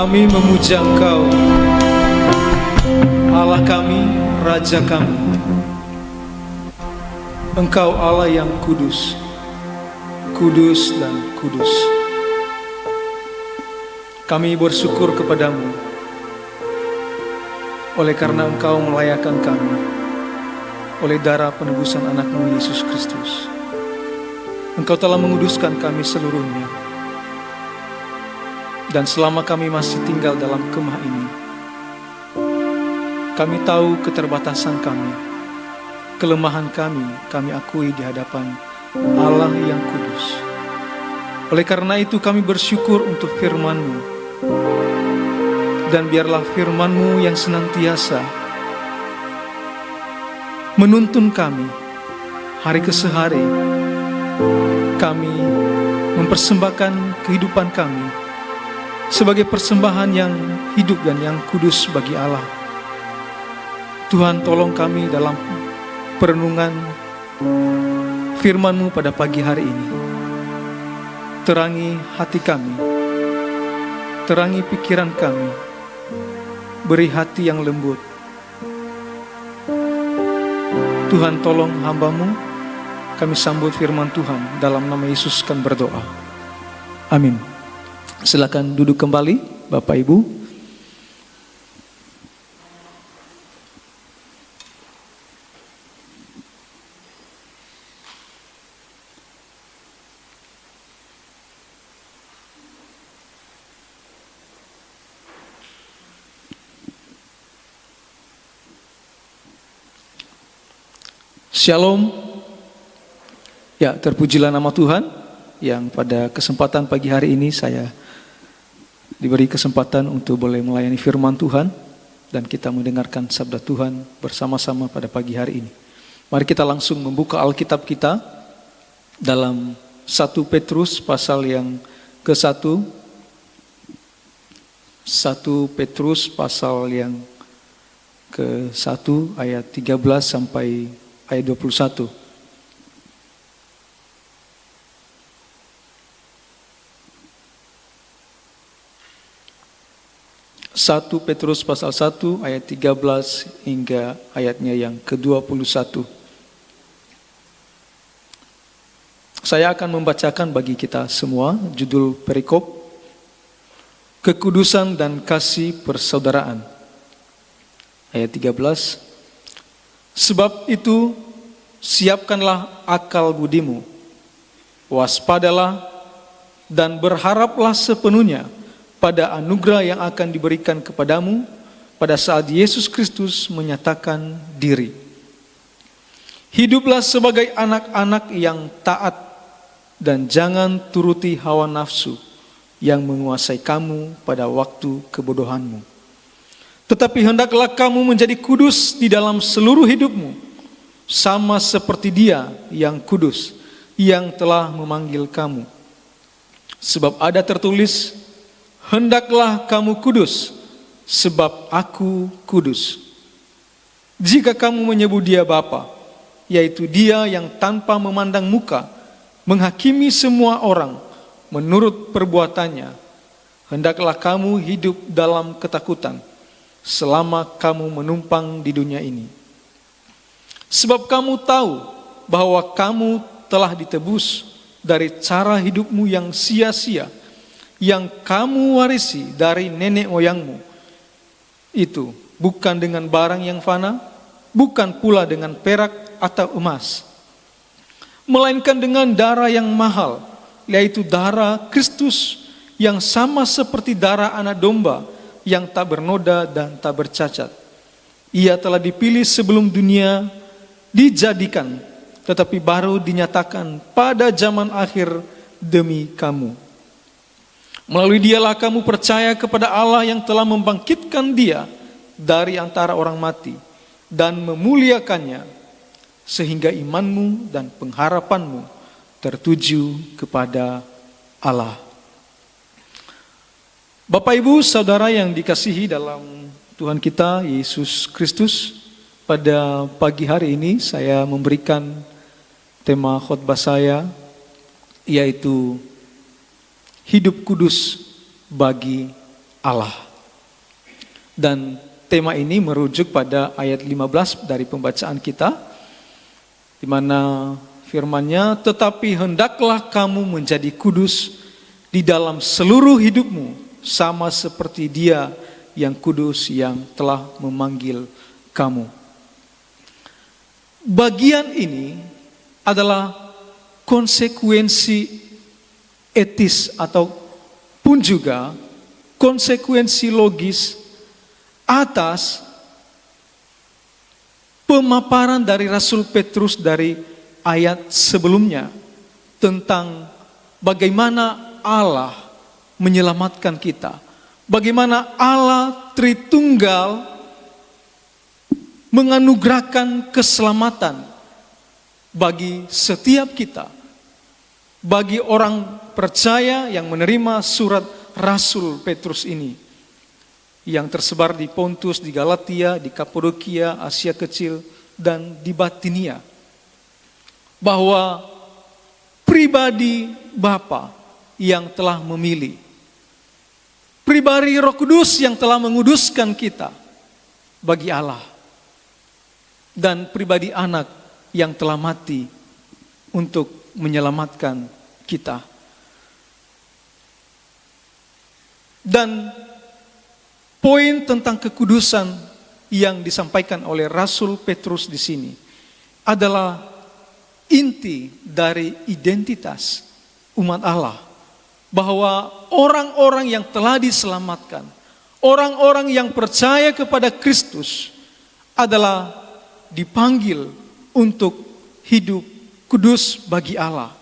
Kami memuja Engkau, Allah kami, Raja kami. Engkau Allah yang kudus, kudus dan kudus. Kami bersyukur kepadamu, oleh karena Engkau melayakkan kami, oleh darah penebusan anak-Mu Yesus Kristus. Engkau telah menguduskan kami seluruhnya. Dan selama kami masih tinggal dalam kemah ini, kami tahu keterbatasan kami, kelemahan kami akui di hadapan Allah yang kudus. Oleh karena itu kami bersyukur untuk firman-Mu. Dan biarlah firman-Mu yang senantiasa menuntun kami hari ke hari. Kami mempersembahkan kehidupan kami sebagai persembahan yang hidup dan yang kudus bagi Allah. Tuhan, tolong kami dalam perenungan firman-Mu pada pagi hari ini. Terangi hati kami, terangi pikiran kami, beri hati yang lembut. Tuhan, tolong hamba-Mu, kami sambut firman Tuhan. Dalam nama Yesus kami berdoa. Amin. Silakan duduk kembali, Bapak Ibu. Shalom. Ya, terpujilah nama Tuhan yang pada kesempatan pagi hari ini saya diberi kesempatan untuk boleh melayani firman Tuhan dan kita mendengarkan sabda Tuhan bersama-sama pada pagi hari ini. Mari kita langsung membuka Alkitab kita dalam 1 Petrus pasal yang ke-1. 1 Petrus pasal yang ke-1 ayat 13 sampai ayat 21. 1 Petrus pasal 1 ayat 13 hingga ayatnya yang ke-21. Saya akan membacakan bagi kita semua judul perikop, kekudusan dan kasih persaudaraan. Ayat 13. Sebab itu siapkanlah akal budimu, waspadalah dan berharaplah sepenuhnya pada anugerah yang akan diberikan kepadamu pada saat Yesus Kristus menyatakan diri. Hiduplah sebagai anak-anak yang taat dan jangan turuti hawa nafsu yang menguasai kamu pada waktu kebodohanmu. Tetapi hendaklah kamu menjadi kudus di dalam seluruh hidupmu, sama seperti Dia yang kudus, yang telah memanggil kamu. Sebab ada tertulis, hendaklah kamu kudus, sebab aku kudus. Jika kamu menyebut Dia Bapa, yaitu Dia yang tanpa memandang muka, menghakimi semua orang menurut perbuatannya, hendaklah kamu hidup dalam ketakutan, selama kamu menumpang di dunia ini. Sebab kamu tahu bahwa kamu telah ditebus dari cara hidupmu yang sia-sia, yang kamu warisi dari nenek moyangmu. Itu bukan dengan barang yang fana, bukan pula dengan perak atau emas, melainkan dengan darah yang mahal, yaitu darah Kristus, yang sama seperti darah anak domba, yang tak bernoda dan tak bercacat. Ia telah dipilih sebelum dunia dijadikan, tetapi baru dinyatakan pada zaman akhir demi kamu. Melalui Dialah kamu percaya kepada Allah yang telah membangkitkan Dia dari antara orang mati dan memuliakannya, sehingga imanmu dan pengharapanmu tertuju kepada Allah. Bapak Ibu Saudara yang dikasihi dalam Tuhan kita Yesus Kristus, pada pagi hari ini saya memberikan tema khotbah saya, yaitu hidup kudus bagi Allah. Dan tema ini merujuk pada ayat 15 dari pembacaan kita, di mana firman-Nya, tetapi hendaklah kamu menjadi kudus di dalam seluruh hidupmu, sama seperti Dia yang kudus yang telah memanggil kamu. Bagian ini adalah konsekuensi etis ataupun juga konsekuensi logis atas pemaparan dari Rasul Petrus dari ayat sebelumnya tentang bagaimana Allah menyelamatkan kita, bagaimana Allah Tritunggal menganugerahkan keselamatan bagi setiap kita, bagi orang percaya yang menerima surat Rasul Petrus ini, yang tersebar di Pontus, di Galatia, di Kapadokia, Asia Kecil, dan di Batinia, bahwa pribadi Bapa yang telah memilih, pribadi Roh Kudus yang telah menguduskan kita bagi Allah, dan pribadi Anak yang telah mati untuk menyelamatkan kita. Dan poin tentang kekudusan yang disampaikan oleh Rasul Petrus di sini adalah inti dari identitas umat Allah, bahwa orang-orang yang telah diselamatkan, orang-orang yang percaya kepada Kristus adalah dipanggil untuk hidup kudus bagi Allah.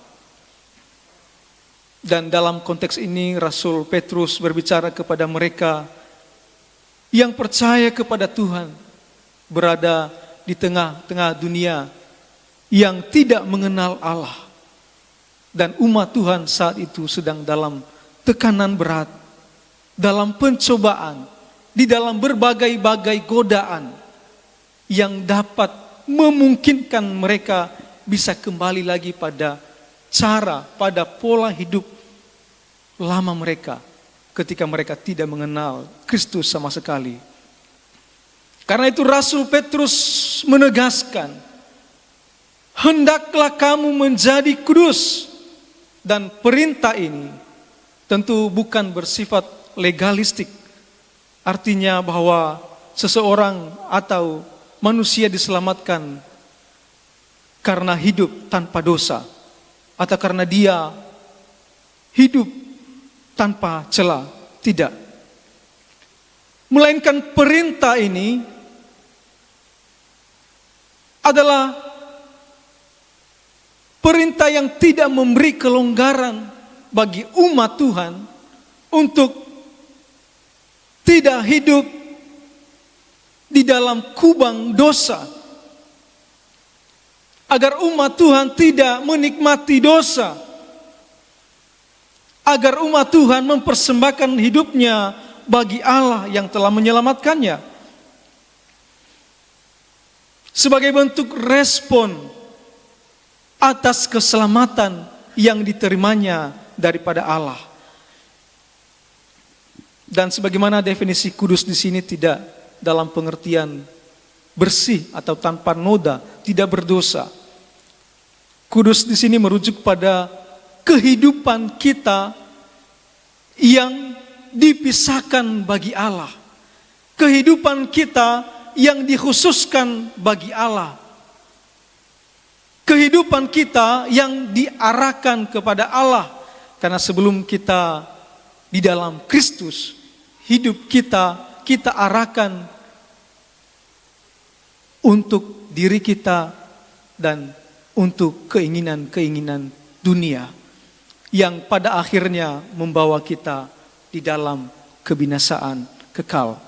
Dan dalam konteks ini Rasul Petrus berbicara kepada mereka yang percaya kepada Tuhan, berada di tengah-tengah dunia yang tidak mengenal Allah. Dan umat Tuhan saat itu sedang dalam tekanan berat, dalam pencobaan, di dalam berbagai-bagai godaan yang dapat memungkinkan mereka bisa kembali lagi pada pada pola hidup lama mereka ketika mereka tidak mengenal Kristus sama sekali. Karena itu Rasul Petrus menegaskan, hendaklah kamu menjadi kudus. Dan perintah ini tentu bukan bersifat legalistik, artinya bahwa seseorang atau manusia diselamatkan karena hidup tanpa dosa, atau karena dia hidup tanpa cela. Tidak. Melainkan perintah ini adalah perintah yang tidak memberi kelonggaran bagi umat Tuhan untuk tidak hidup di dalam kubang dosa, agar umat Tuhan tidak menikmati dosa, agar umat Tuhan mempersembahkan hidupnya bagi Allah yang telah menyelamatkannya, sebagai bentuk respon atas keselamatan yang diterimanya daripada Allah. Dan sebagaimana definisi kudus di sini tidak dalam pengertian bersih atau tanpa noda, tidak berdosa. Kudus di sini merujuk pada kehidupan kita yang dipisahkan bagi Allah, kehidupan kita yang dikhususkan bagi Allah, kehidupan kita yang diarahkan kepada Allah. Karena sebelum kita di dalam Kristus, hidup kita arahkan untuk diri kita dan untuk keinginan-keinginan dunia yang pada akhirnya membawa kita di dalam kebinasaan kekal.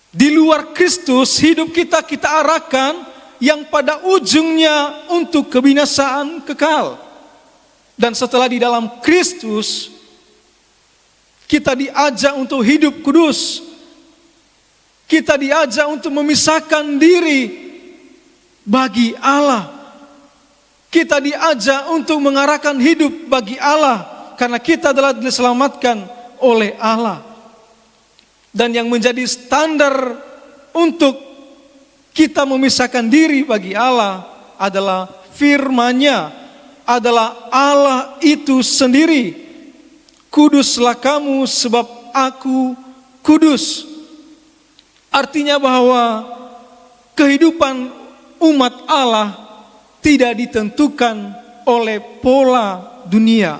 Di luar Kristus, hidup kita arahkan yang pada ujungnya untuk kebinasaan kekal. Dan setelah di dalam Kristus, kita diajak untuk hidup kudus. Kita diajak untuk memisahkan diri bagi Allah. Kita diajak untuk mengarahkan hidup bagi Allah karena kita adalah diselamatkan oleh Allah. Dan yang menjadi standar untuk kita memisahkan diri bagi Allah adalah firman-Nya, adalah Allah itu sendiri. Kuduslah kamu sebab aku kudus. Artinya bahwa kehidupan umat Allah tidak ditentukan oleh pola dunia,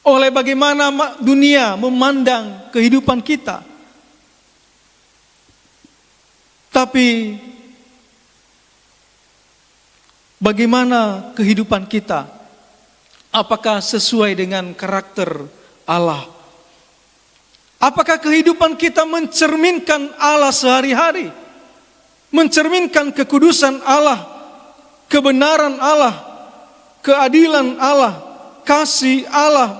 oleh bagaimana dunia memandang kehidupan kita. Tapi bagaimana kehidupan kita? Apakah sesuai dengan karakter Allah? Apakah kehidupan kita mencerminkan Allah sehari-hari? Mencerminkan kekudusan Allah, kebenaran Allah, keadilan Allah, kasih Allah.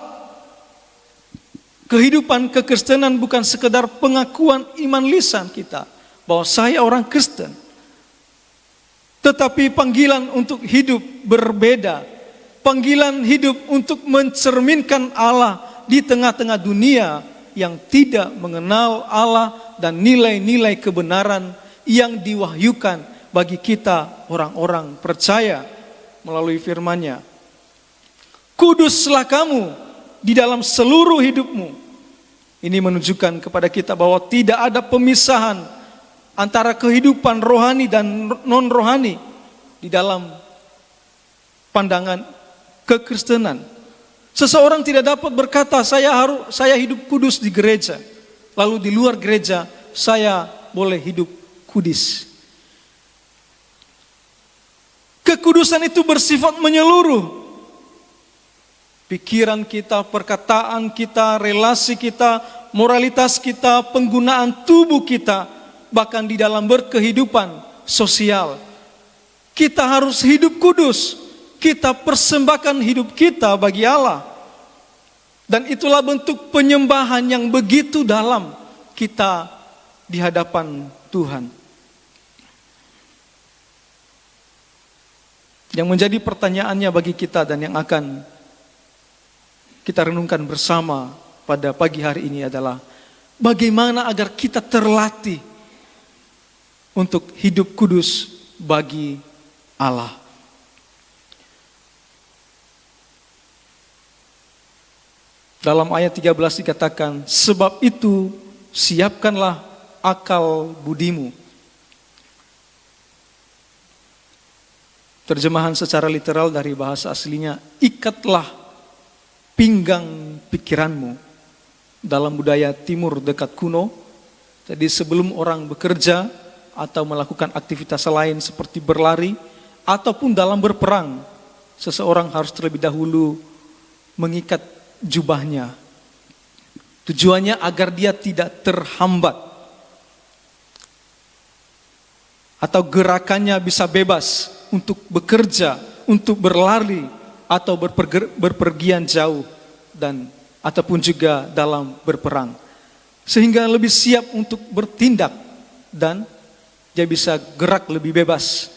Kehidupan kekristenan bukan sekedar pengakuan iman lisan kita bahwa saya orang Kristen, tetapi panggilan untuk hidup berbeda, panggilan hidup untuk mencerminkan Allah di tengah-tengah dunia yang tidak mengenal Allah dan nilai-nilai kebenaran yang diwahyukan bagi kita orang-orang percaya melalui firman-Nya. Kuduslah kamu di dalam seluruh hidupmu. Ini menunjukkan kepada kita bahwa tidak ada pemisahan antara kehidupan rohani dan non-rohani di dalam pandangan kekristenan. Seseorang tidak dapat berkata saya hidup kudus di gereja, lalu di luar gereja saya boleh hidup kudus. Kekudusan itu bersifat menyeluruh. Pikiran kita, perkataan kita, relasi kita, moralitas kita, penggunaan tubuh kita, bahkan di dalam berkehidupan sosial. Kita harus hidup kudus. Kita persembahkan hidup kita bagi Allah. Dan itulah bentuk penyembahan yang begitu dalam kita di hadapan Tuhan. Yang menjadi pertanyaannya bagi kita dan yang akan kita renungkan bersama pada pagi hari ini adalah bagaimana agar kita terlatih untuk hidup kudus bagi Allah. Dalam ayat 13 dikatakan, sebab itu siapkanlah akal budimu. Terjemahan secara literal dari bahasa aslinya, ikatlah pinggang pikiranmu. Dalam budaya timur dekat kuno, jadi sebelum orang bekerja atau melakukan aktivitas lain seperti berlari ataupun dalam berperang, seseorang harus terlebih dahulu mengikat jubahnya. Tujuannya agar dia tidak terhambat atau gerakannya bisa bebas untuk bekerja, untuk berlari atau berpergian jauh dan ataupun juga dalam berperang, sehingga lebih siap untuk bertindak dan dia bisa gerak lebih bebas.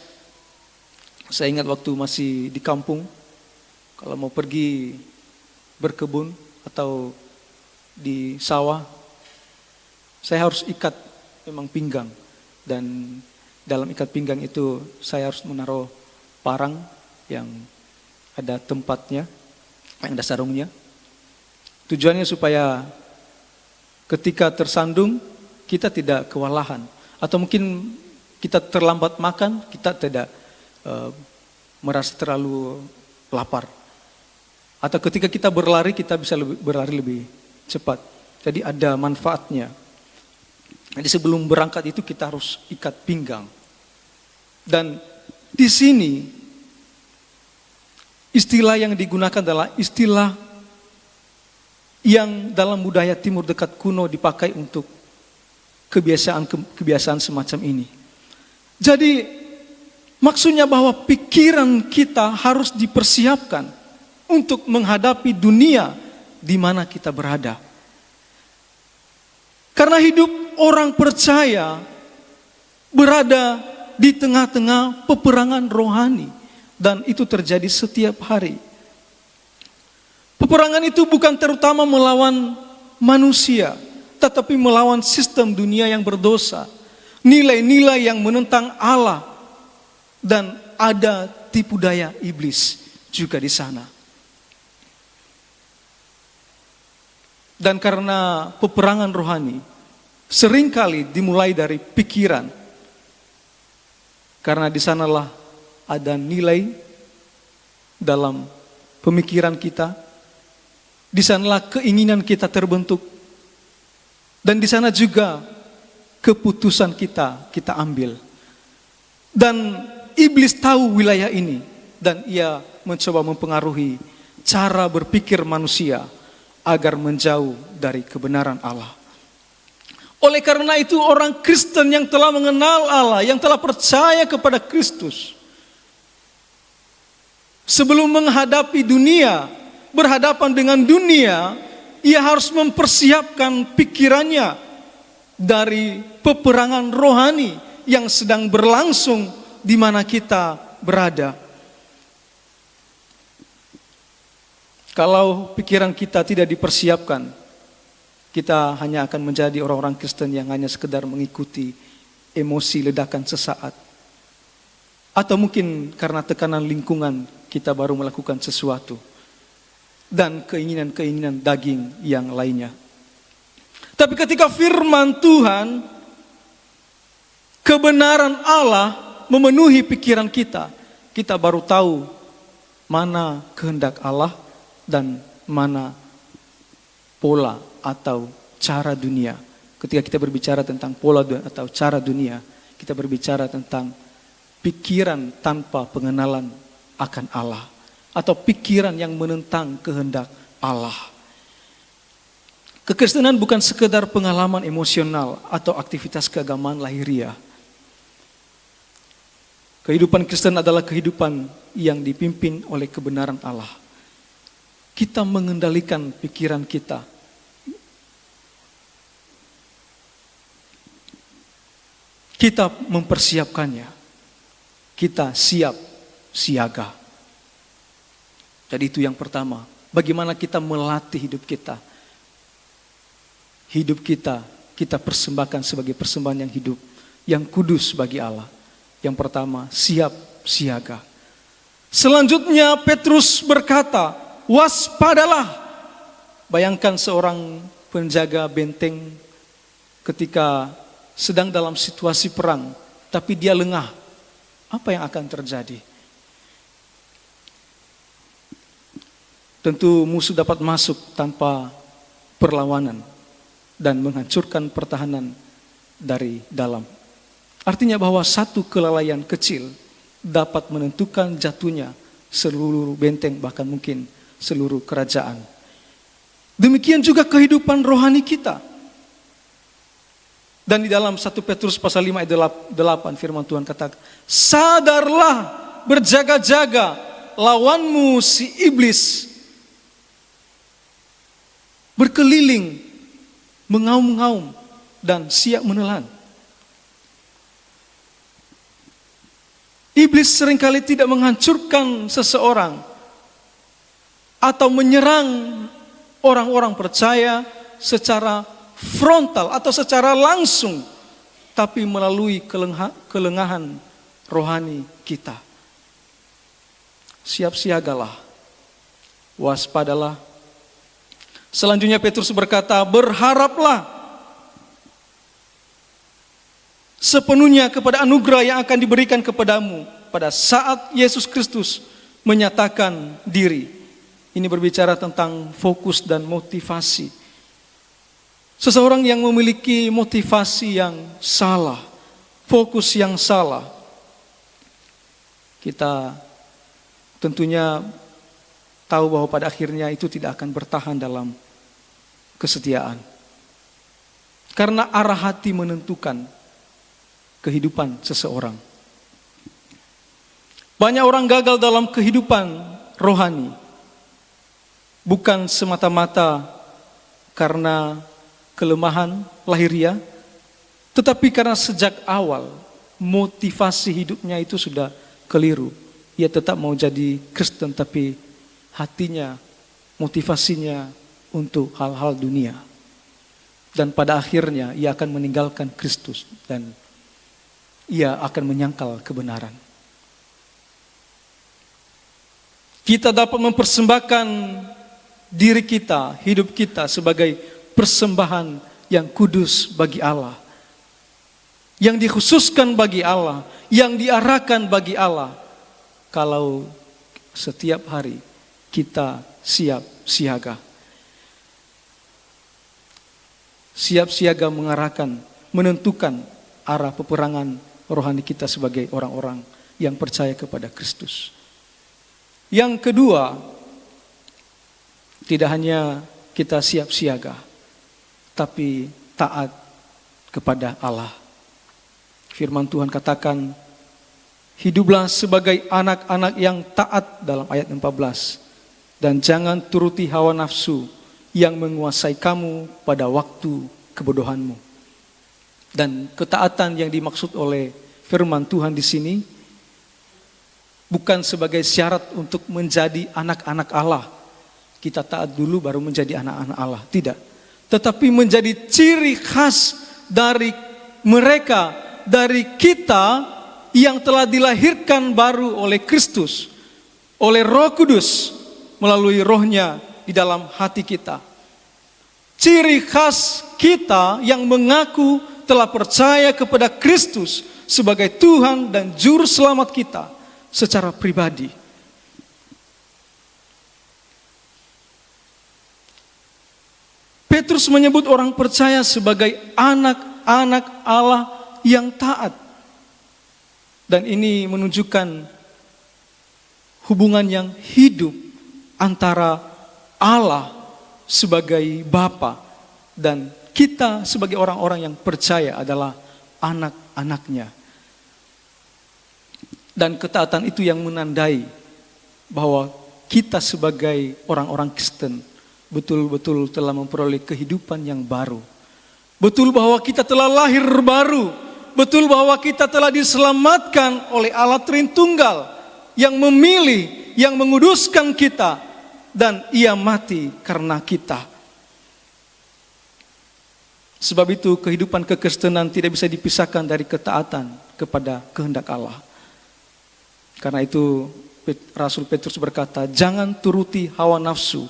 Saya ingat waktu masih di kampung, kalau mau pergi berkebun atau di sawah, saya harus ikat memang pinggang, dan dalam ikat pinggang itu saya harus menaruh parang yang ada tempatnya, yang ada sarungnya. Tujuannya supaya ketika tersandung kita tidak kewalahan, atau mungkin kita terlambat makan, kita tidak merasa terlalu lapar. Atau ketika kita berlari, kita bisa berlari lebih cepat. Jadi ada manfaatnya. Jadi sebelum berangkat itu kita harus ikat pinggang. Dan di sini istilah yang digunakan adalah istilah yang dalam budaya timur dekat kuno dipakai untuk kebiasaan semacam ini. Jadi maksudnya bahwa pikiran kita harus dipersiapkan untuk menghadapi dunia di mana kita berada. Karena hidup orang percaya berada di tengah-tengah peperangan rohani, dan itu terjadi setiap hari. Peperangan itu bukan terutama melawan manusia, tetapi melawan sistem dunia yang berdosa, nilai-nilai yang menentang Allah, dan ada tipu daya iblis juga di sana. Dan karena peperangan rohani seringkali dimulai dari pikiran, karena di sanalah ada nilai dalam pemikiran kita, di sanalah keinginan kita terbentuk, dan di sana juga keputusan kita ambil. Dan iblis tahu wilayah ini, dan ia mencoba mempengaruhi cara berpikir manusia agar menjauh dari kebenaran Allah. Oleh karena itu, orang Kristen yang telah mengenal Allah, yang telah percaya kepada Kristus, sebelum menghadapi dunia, berhadapan dengan dunia, ia harus mempersiapkan pikirannya dari peperangan rohani yang sedang berlangsung di mana kita berada. Kalau pikiran kita tidak dipersiapkan, kita hanya akan menjadi orang-orang Kristen yang hanya sekedar mengikuti emosi ledakan sesaat. Atau mungkin karena tekanan lingkungan kita baru melakukan sesuatu. Dan keinginan-keinginan daging yang lainnya. Tapi ketika firman Tuhan, kebenaran Allah memenuhi pikiran kita, kita baru tahu mana kehendak Allah dan mana pola atau cara dunia. Ketika kita berbicara tentang pola atau cara dunia, kita berbicara tentang pikiran tanpa pengenalan akan Allah, atau pikiran yang menentang kehendak Allah. Kekristenan bukan sekedar pengalaman emosional atau aktivitas keagamaan lahiriah. Kehidupan Kristen adalah kehidupan yang dipimpin oleh kebenaran Allah. Kita mengendalikan pikiran kita. Kita mempersiapkannya. Kita siap siaga. Jadi itu yang pertama. Bagaimana kita melatih hidup kita. Hidup kita persembahkan sebagai persembahan yang hidup, yang kudus bagi Allah. Yang pertama, siap siaga. Selanjutnya Petrus berkata, waspadalah. Bayangkan seorang penjaga benteng ketika sedang dalam situasi perang, tapi dia lengah. Apa yang akan terjadi? Tentu musuh dapat masuk tanpa perlawanan dan menghancurkan pertahanan dari dalam. Artinya bahwa satu kelalaian kecil dapat menentukan jatuhnya seluruh benteng, bahkan mungkin seluruh kerajaan. Demikian juga kehidupan rohani kita. Dan di dalam 1 Petrus pasal 5 ayat 8 firman Tuhan katakan, sadarlah, berjaga-jaga, lawanmu si iblis berkeliling, mengaum-ngaum dan siap menelan. Iblis seringkali tidak menghancurkan seseorang atau menyerang orang-orang percaya secara frontal atau secara langsung, tapi melalui kelengahan rohani kita. Siap siagalah, waspadalah. Selanjutnya Petrus berkata, berharaplah sepenuhnya kepada anugerah yang akan diberikan kepadamu pada saat Yesus Kristus menyatakan diri. Ini berbicara tentang fokus dan motivasi. Seseorang yang memiliki motivasi yang salah, fokus yang salah, kita tentunya tahu bahwa pada akhirnya itu tidak akan bertahan dalam kesetiaan. Karena arah hati menentukan kehidupan seseorang. Banyak orang gagal dalam kehidupan rohani, bukan semata-mata karena kelemahan lahiriah, tetapi karena sejak awal motivasi hidupnya itu sudah keliru. Ia tetap mau jadi Kristen, tapi hatinya motivasinya untuk hal-hal dunia. Dan pada akhirnya ia akan meninggalkan Kristus dan ia akan menyangkal kebenaran. Kita dapat mempersembahkan diri kita, hidup kita sebagai persembahan yang kudus bagi Allah, yang dikhususkan bagi Allah, yang diarahkan bagi Allah, kalau setiap hari kita siap siaga. Siap siaga mengarahkan, menentukan arah peperangan rohani kita sebagai orang-orang yang percaya kepada Kristus. Yang kedua, tidak hanya kita siap siaga, tapi taat kepada Allah. Firman Tuhan katakan, hiduplah sebagai anak-anak yang taat dalam ayat 14. Dan jangan turuti hawa nafsu yang menguasai kamu pada waktu kebodohanmu. Dan ketaatan yang dimaksud oleh firman Tuhan di sini bukan sebagai syarat untuk menjadi anak-anak Allah. Kita taat dulu baru menjadi anak-anak Allah. Tidak. Tetapi menjadi ciri khas dari mereka, dari kita yang telah dilahirkan baru oleh Kristus, oleh Roh Kudus, melalui rohnya di dalam hati kita. Ciri khas kita yang mengaku telah percaya kepada Kristus sebagai Tuhan dan Juru Selamat kita secara pribadi. Petrus menyebut orang percaya sebagai anak-anak Allah yang taat. Dan ini menunjukkan hubungan yang hidup antara Allah sebagai Bapa dan kita sebagai orang-orang yang percaya adalah anak-anaknya. Dan ketaatan itu yang menandai bahwa kita sebagai orang-orang Kristen betul-betul telah memperoleh kehidupan yang baru. Betul bahwa kita telah lahir baru. Betul bahwa kita telah diselamatkan oleh Allah Tritunggal yang memilih, yang menguduskan kita, dan ia mati karena kita. Sebab itu kehidupan kekristenan tidak bisa dipisahkan dari ketaatan kepada kehendak Allah. Karena itu Rasul Petrus berkata, jangan turuti hawa nafsu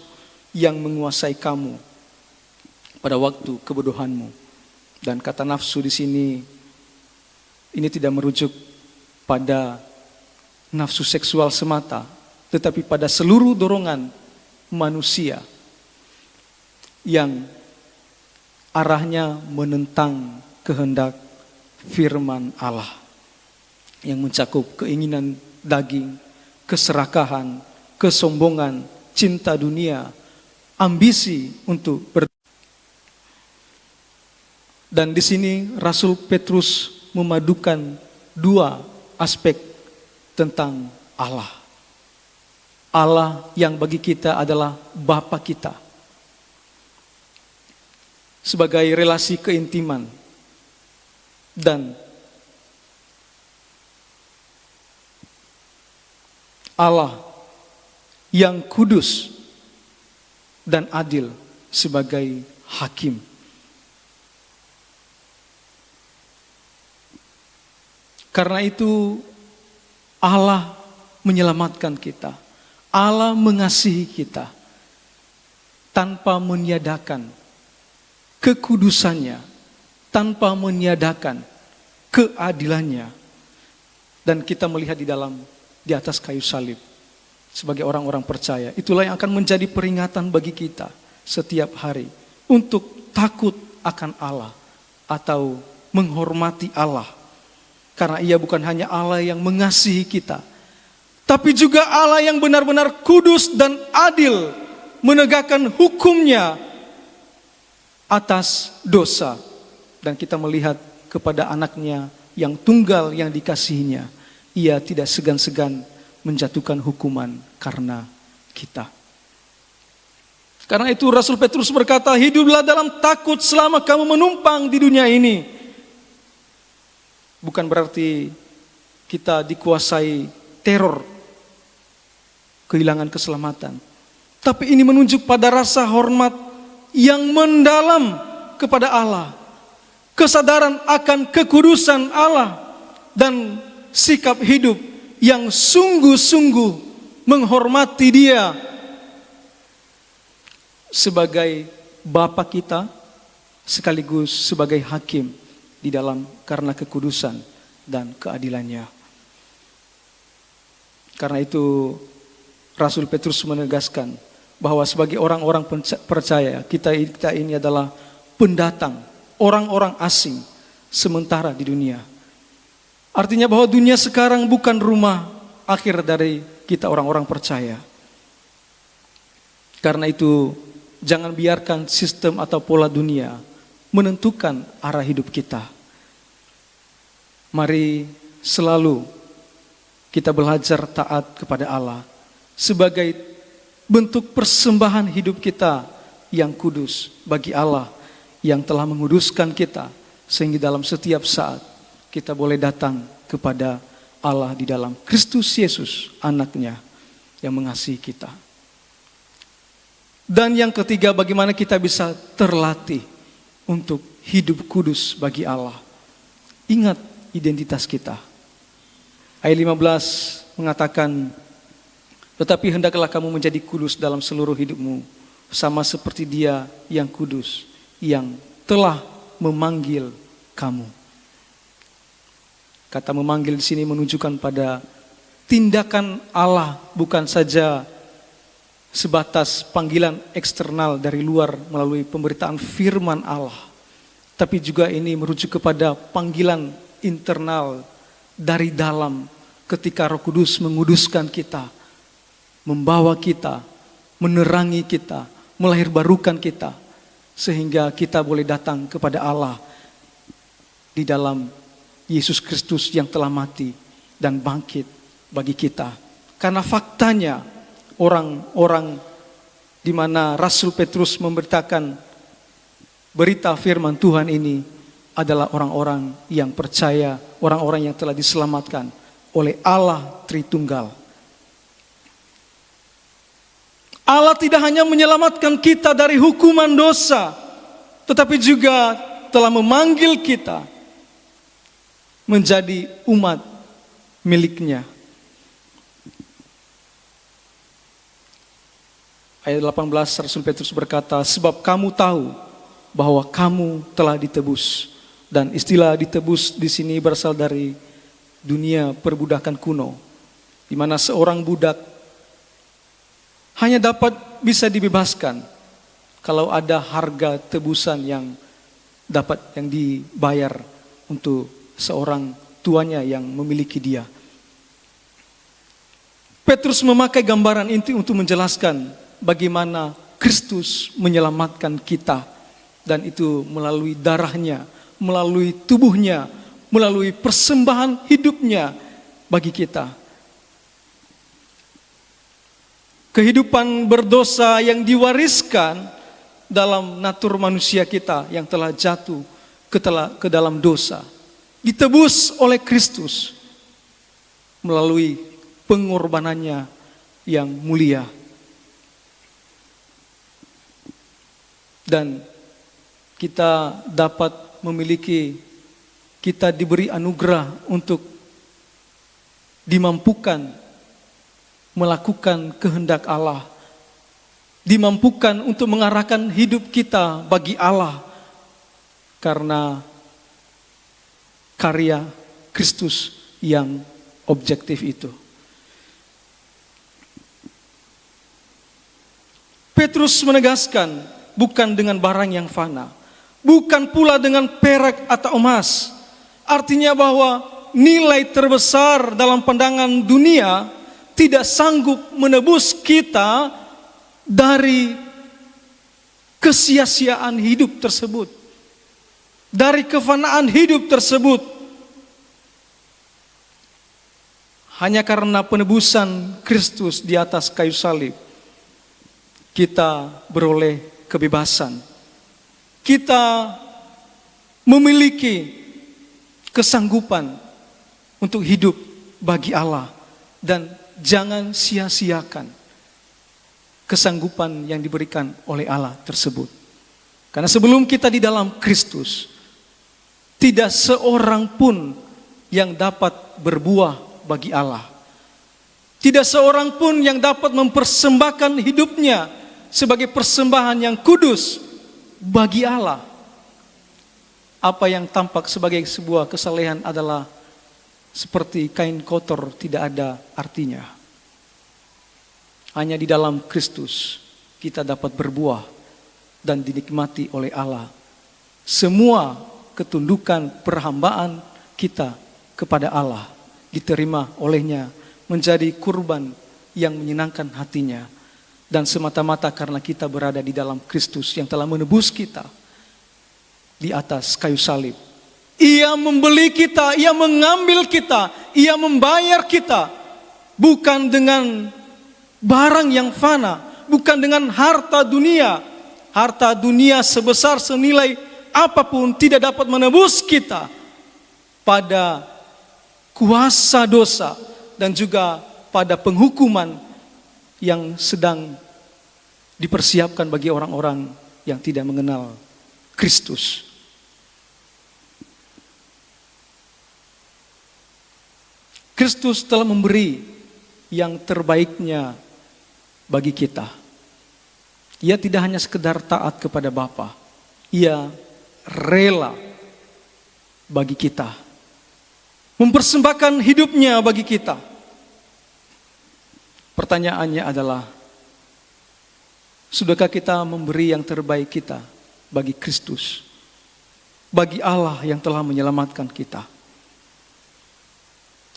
yang menguasai kamu pada waktu kebodohanmu. Dan kata nafsu di sini, ini tidak merujuk pada nafsu seksual semata, tetapi pada seluruh dorongan manusia yang arahnya menentang kehendak firman Allah, yang mencakup keinginan daging, keserakahan, kesombongan, cinta dunia, ambisi untuk Dan di sini Rasul Petrus memadukan dua aspek tentang Allah. Allah yang bagi kita adalah Bapa kita. Sebagai relasi keintiman. Dan Allah yang kudus dan adil sebagai hakim. Karena itu Allah menyelamatkan kita. Allah mengasihi kita tanpa meniadakan kekudusannya, tanpa meniadakan keadilannya. Dan kita melihat di atas kayu salib sebagai orang-orang percaya. Itulah yang akan menjadi peringatan bagi kita setiap hari untuk takut akan Allah atau menghormati Allah. Karena ia bukan hanya Allah yang mengasihi kita, tapi juga Allah yang benar-benar kudus dan adil, menegakkan hukumnya atas dosa. Dan kita melihat kepada anaknya yang tunggal yang dikasihinya, ia tidak segan-segan menjatuhkan hukuman karena kita. Karena itu Rasul Petrus berkata, hiduplah dalam takut selama kamu menumpang di dunia ini. Bukan berarti kita dikuasai teror, kehilangan keselamatan. tapi ini menunjuk pada rasa hormat yang mendalam kepada Allah, kesadaran akan kekudusan Allah, dan sikap hidup yang sungguh-sungguh menghormati Dia sebagai Bapa kita, sekaligus sebagai hakim di dalam karena kekudusan dan keadilannya. Karena itu Rasul Petrus menegaskan bahwa sebagai orang-orang percaya, kita ini adalah pendatang, orang-orang asing sementara di dunia. Artinya bahwa dunia sekarang bukan rumah akhir dari kita orang-orang percaya. Karena itu jangan biarkan sistem atau pola dunia menentukan arah hidup kita. Mari selalu kita belajar taat kepada Allah sebagai bentuk persembahan hidup kita yang kudus bagi Allah yang telah menguduskan kita, sehingga dalam setiap saat kita boleh datang kepada Allah di dalam Kristus Yesus, anaknya yang mengasihi kita. Dan yang ketiga, bagaimana kita bisa terlatih untuk hidup kudus bagi Allah. Ingat identitas kita. Ayat 15 mengatakan, tetapi hendaklah kamu menjadi kudus dalam seluruh hidupmu, sama seperti Dia yang kudus, yang telah memanggil kamu. Kata memanggil di sini menunjukkan pada tindakan Allah, bukan saja sebatas panggilan eksternal dari luar melalui pemberitaan firman Allah, tapi juga ini merujuk kepada panggilan internal dari dalam ketika Roh Kudus menguduskan kita, membawa kita, menerangi kita, melahirbarukan kita, sehingga kita boleh datang kepada Allah di dalam Yesus Kristus yang telah mati dan bangkit bagi kita. Karena faktanya orang-orang di mana Rasul Petrus memberitakan berita firman Tuhan ini adalah orang-orang yang percaya, orang-orang yang telah diselamatkan oleh Allah Tritunggal. Allah tidak hanya menyelamatkan kita dari hukuman dosa, tetapi juga telah memanggil kita menjadi umat miliknya. Ayat 18 Rasul Petrus berkata, sebab kamu tahu bahwa kamu telah ditebus. Dan istilah ditebus di sini berasal dari dunia perbudakan kuno, di mana seorang budak hanya dapat bisa dibebaskan kalau ada harga tebusan yang dibayar untuk seorang tuanya yang memiliki dia. Petrus memakai gambaran ini untuk menjelaskan bagaimana Kristus menyelamatkan kita, dan itu melalui darahnya, melalui tubuhnya, melalui persembahan hidupnya bagi kita. Kehidupan berdosa yang diwariskan dalam natur manusia kita yang telah jatuh ke dalam dosa, ditebus oleh Kristus melalui pengorbanannya yang mulia. Dan kita dapat kita diberi anugerah untuk dimampukan melakukan kehendak Allah, dimampukan untuk mengarahkan hidup kita bagi Allah karena karya Kristus yang objektif itu. Petrus menegaskan, bukan dengan barang yang fana, bukan pula dengan perak atau emas. Artinya bahwa nilai terbesar dalam pandangan dunia tidak sanggup menebus kita dari kesia-siaan hidup tersebut, dari kefanaan hidup tersebut. Hanya karena penebusan Kristus di atas kayu salib, kita beroleh kebebasan. Kita memiliki kesanggupan untuk hidup bagi Allah, dan jangan sia-siakan kesanggupan yang diberikan oleh Allah tersebut. Karena sebelum kita di dalam Kristus, tidak seorang pun yang dapat berbuah bagi Allah. Tidak seorang pun yang dapat mempersembahkan hidupnya sebagai persembahan yang kudus bagi Allah. Apa yang tampak sebagai sebuah kesalehan adalah seperti kain kotor, tidak ada artinya. Hanya di dalam Kristus kita dapat berbuah dan dinikmati oleh Allah. Semua ketundukan perhambaan kita kepada Allah diterima olehnya menjadi kurban yang menyenangkan hatinya. Dan semata-mata karena kita berada di dalam Kristus yang telah menebus kita di atas kayu salib. Ia membeli kita, Ia mengambil kita, Ia membayar kita. Bukan dengan barang yang fana, bukan dengan harta dunia. Harta dunia sebesar senilai apapun tidak dapat menebus kita pada kuasa dosa dan juga pada penghukuman yang sedang dipersiapkan bagi orang-orang yang tidak mengenal Kristus. Kristus telah memberi yang terbaiknya bagi kita. Ia tidak hanya sekedar taat kepada Bapa, Ia rela bagi kita, mempersembahkan hidupnya bagi kita. Pertanyaannya adalah, sudahkah kita memberi yang terbaik kita bagi Kristus, bagi Allah yang telah menyelamatkan kita?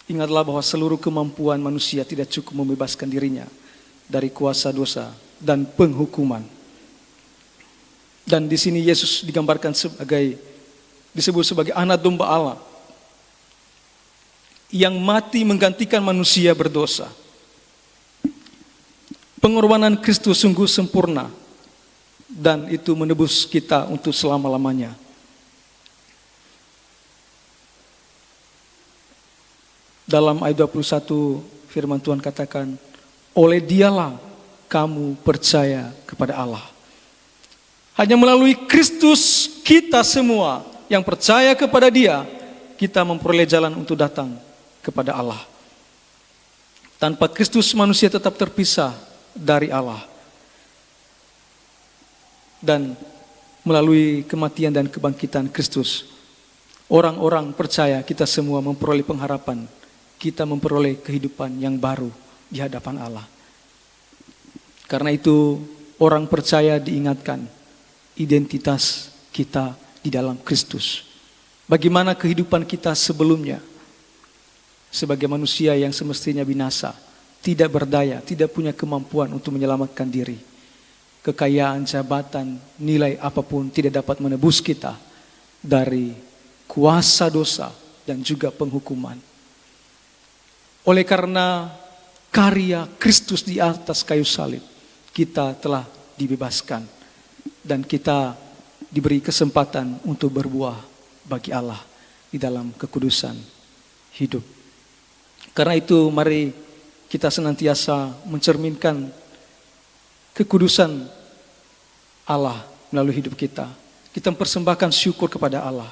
Ingatlah bahwa seluruh kemampuan manusia tidak cukup membebaskan dirinya dari kuasa dosa dan penghukuman. Dan di sini Yesus digambarkan disebut sebagai anak domba Allah yang mati menggantikan manusia berdosa. Pengorbanan Kristus sungguh sempurna dan itu menebus kita untuk selama-lamanya. Dalam ayat 21 firman Tuhan katakan, oleh Dialah kamu percaya kepada Allah. Hanya melalui Kristus kita semua yang percaya kepada Dia, kita memperoleh jalan untuk datang kepada Allah. Tanpa Kristus manusia tetap terpisah dari Allah. Dan melalui kematian dan kebangkitan Kristus, orang-orang percaya kita semua memperoleh pengharapan. Kita memperoleh kehidupan yang baru di hadapan Allah. Karena itu orang percaya diingatkan identitas kita di dalam Kristus. Bagaimana kehidupan kita sebelumnya sebagai manusia yang semestinya binasa, tidak berdaya, tidak punya kemampuan untuk menyelamatkan diri. Kekayaan, jabatan, nilai apapun tidak dapat menebus kita dari kuasa dosa dan juga penghukuman. Oleh karena karya Kristus di atas kayu salib, kita telah dibebaskan dan kita diberi kesempatan untuk berbuah bagi Allah di dalam kekudusan hidup. Karena itu mari kita senantiasa mencerminkan kekudusan Allah melalui hidup kita. Kita mempersembahkan syukur kepada Allah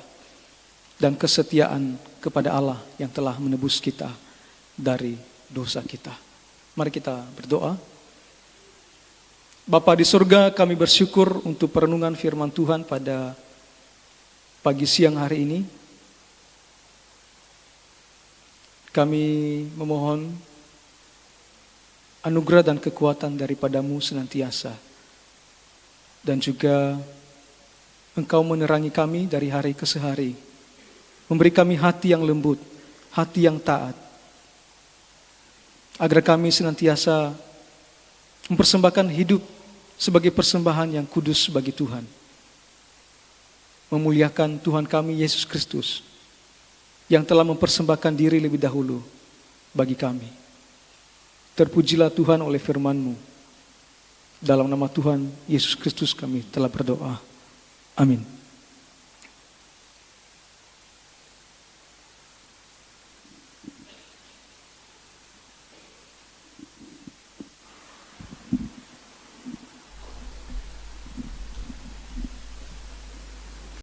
dan kesetiaan kepada Allah yang telah menebus kita dari dosa kita. Mari kita berdoa. Bapa di surga, kami bersyukur untuk perenungan firman Tuhan pada pagi siang hari ini. Kami memohon anugerah dan kekuatan daripada-Mu senantiasa. Dan juga Engkau menerangi kami dari hari ke hari. Memberi kami hati yang lembut, hati yang taat. Agar kami senantiasa mempersembahkan hidup sebagai persembahan yang kudus bagi Tuhan. Memuliakan Tuhan kami Yesus Kristus yang telah mempersembahkan diri lebih dahulu bagi kami. Terpujilah Tuhan oleh firman-Mu. Dalam nama Tuhan Yesus Kristus kami telah berdoa. Amin.